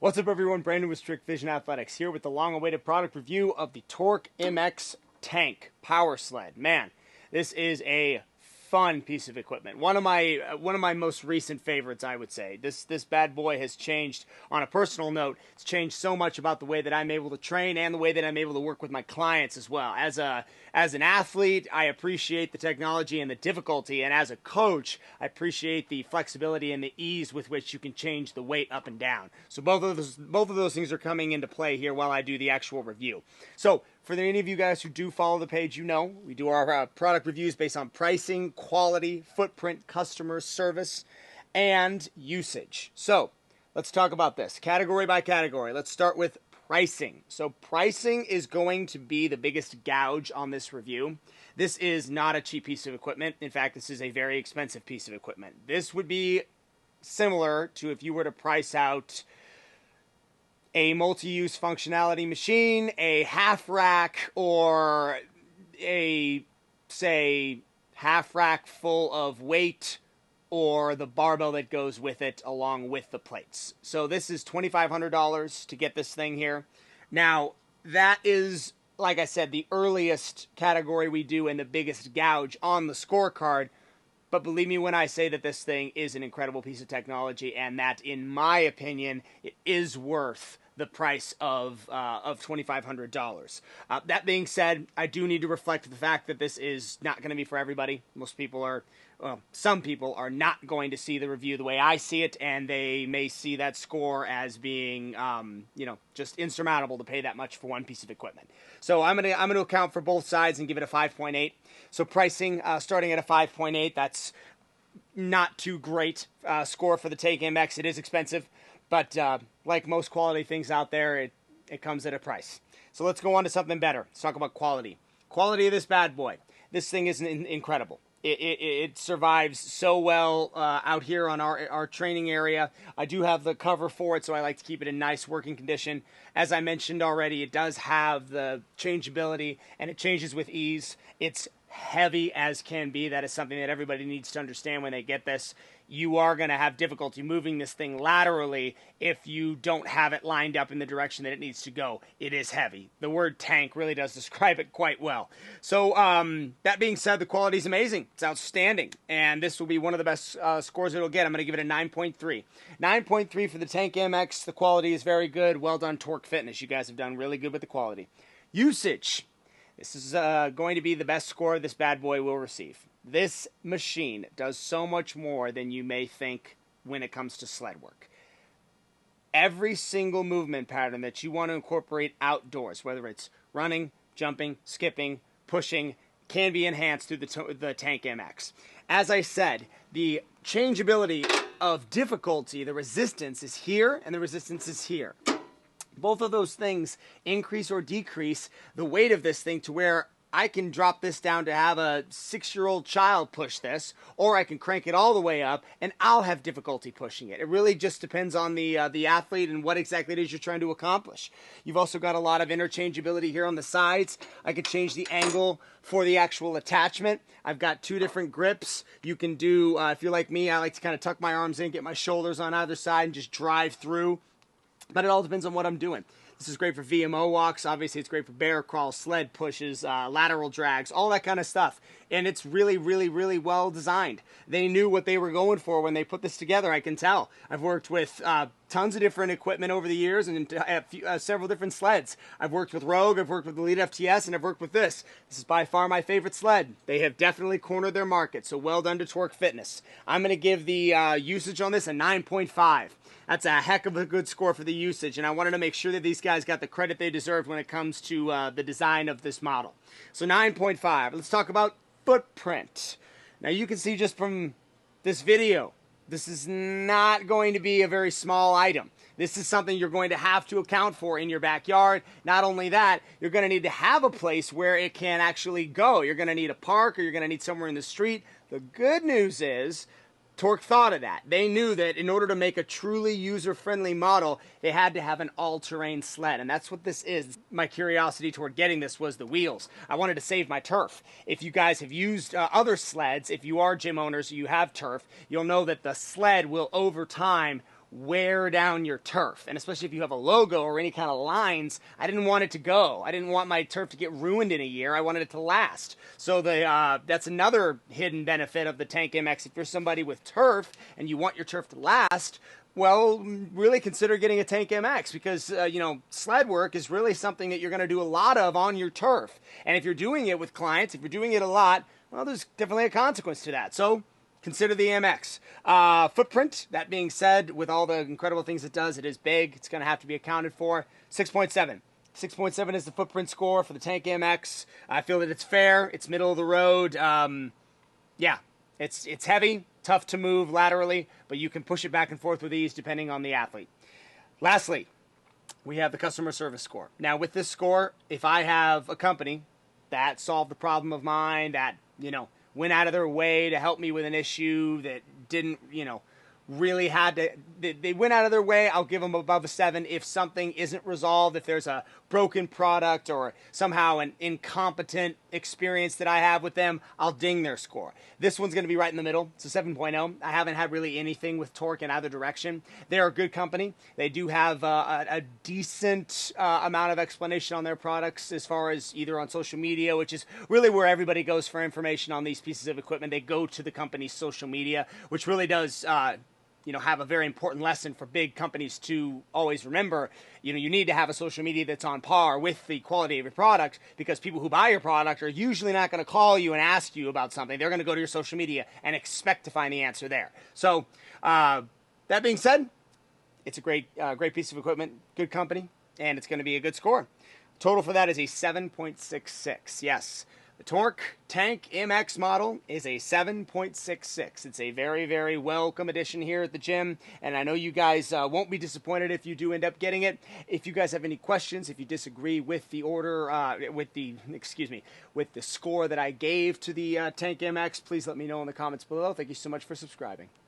What's up, everyone? Brandon with Strict Vision Athletics here with the long-awaited product review of the Torque MX Tank Power Sled. Man, this is a fun piece of equipment. One of my most recent favorites, I would say. This bad boy has changed. On a personal note, it's changed so much about the way that I'm able to train and the way that I'm able to work with my clients as well. As an athlete, I appreciate the technology and the difficulty, and as a coach, I appreciate the flexibility and the ease with which you can change the weight up and down. So both of those things are coming into play here while I do the actual review. So for any of you guys who do follow the page, you know we do our product reviews based on pricing, quality, footprint, customer service, and usage. So let's talk about this category by category. Let's start with pricing. So pricing is going to be the biggest gouge on this review. This is not a cheap piece of equipment. In fact, this is a very expensive piece of equipment. This would be similar to if you were to price out a multi-use functionality machine, a half rack, or a, say, half rack full of weight, or the barbell that goes with it along with the plates. So this is $2,500 to get this thing here. Now, that is, like I said, the earliest category we do and the biggest gouge on the scorecard. But believe me when I say that this thing is an incredible piece of technology, and that, in my opinion, it is worth the price of $2,500. That being said, I do need to reflect the fact that this is not going to be for everybody. Some people are not going to see the review the way I see it, and they may see that score as being, just insurmountable to pay that much for one piece of equipment. So I'm gonna account for both sides and give it a 5.8. So pricing starting at a 5.8. That's not too great score for the Tank MX. It is expensive, but like most quality things out there, it comes at a price. So let's go on to something better. Let's talk about quality. Quality of this bad boy. This thing is incredible. It survives so well out here on our training area. I do have the cover for it, so I like to keep it in nice working condition. As I mentioned already, it does have the changeability, and it changes with ease. It's heavy as can be. That is something that everybody needs to understand when they get this. You are going to have difficulty moving this thing laterally if you don't have it lined up in the direction that it needs to go. It is heavy. The word tank really does describe it quite well. So that being said, the quality is amazing. It's outstanding. And this will be one of the best scores it'll get. I'm going to give it a 9.3. 9.3 for the Tank MX. The quality is very good. Well done, Torque Fitness. You guys have done really good with the quality. Usage. This is going to be the best score this bad boy will receive. This machine does so much more than you may think when it comes to sled work. Every single movement pattern that you want to incorporate outdoors, whether it's running, jumping, skipping, pushing, can be enhanced through the Tank MX. As I said, the changeability of difficulty, the resistance is here and the resistance is here. Both of those things increase or decrease the weight of this thing to where I can drop this down to have a 6-year-old child push this, or I can crank it all the way up and I'll have difficulty pushing it. It really just depends on the athlete and what exactly it is you're trying to accomplish. You've also got a lot of interchangeability here on the sides. I can change the angle for the actual attachment. I've got 2 different grips. You can do, if you're like me, I like to kind of tuck my arms in, get my shoulders on either side and just drive through. But it all depends on what I'm doing. This is great for VMO walks. Obviously, it's great for bear crawl, sled pushes, lateral drags, all that kind of stuff. And it's really, really, really well designed. They knew what they were going for when they put this together, I can tell. I've worked with tons of different equipment over the years and several different sleds. I've worked with Rogue, I've worked with Elite FTS, and I've worked with this. This is by far my favorite sled. They have definitely cornered their market, so well done to Torque Fitness. I'm going to give the usage on this a 9.5. That's a heck of a good score for the usage, and I wanted to make sure that these guys got the credit they deserved when it comes to the design of this model. So 9.5. Let's talk about footprint. Now you can see just from this video, this is not going to be a very small item. This is something you're going to have to account for in your backyard. Not only that, you're going to need to have a place where it can actually go. You're going to need a park, or you're going to need somewhere in the street. The good news is Torque thought of that. They knew that in order to make a truly user-friendly model, they had to have an all-terrain sled, and that's what this is. My curiosity toward getting this was the wheels. I wanted to save my turf. If you guys have used other sleds, if you are gym owners, you have turf, you'll know that the sled will, over time, wear down your turf. And especially if you have a logo or any kind of lines, I didn't want it to go. I didn't want my turf to get ruined in a year. I wanted it to last. So that's another hidden benefit of the Tank MX. If you're somebody with turf and you want your turf to last, well, really consider getting a Tank MX because, sled work is really something that you're going to do a lot of on your turf. And if you're doing it with clients, if you're doing it a lot, well, there's definitely a consequence to that. So consider the MX. Footprint, that being said, with all the incredible things it does, it is big. It's going to have to be accounted for. 6.7. 6.7 is the footprint score for the Tank MX. I feel that it's fair. It's middle of the road. It's heavy, tough to move laterally, but you can push it back and forth with ease depending on the athlete. Lastly, we have the customer service score. Now, with this score, if I have a company that solved the problem of mine, that, went out of their way to help me with an issue, that didn't, really had to, they went out of their way, I'll give them above a 7. If something isn't resolved, if there's a broken product or somehow an incompetent experience that I have with them, I'll ding their score. This one's going to be right in the middle. It's a 7.0. I haven't had really anything with Torque in either direction. They're a good company. They do have a decent amount of explanation on their products as far as either on social media, which is really where everybody goes for information on these pieces of equipment. They go to the company's social media, which really does have a very important lesson for big companies to always remember. You need to have a social media that's on par with the quality of your product, because people who buy your product are usually not going to call you and ask you about something. They're going to go to your social media and expect to find the answer there. So that being said, it's a great piece of equipment, good company, and it's going to be a good score. Total for that is a 7.66. Yes. The Torque Tank MX model is a 7.66. It's a very, very welcome addition here at the gym, and I know you guys won't be disappointed if you do end up getting it. If you guys have any questions, if you disagree with the order, with the score that I gave to the Tank MX, please let me know in the comments below. Thank you so much for subscribing.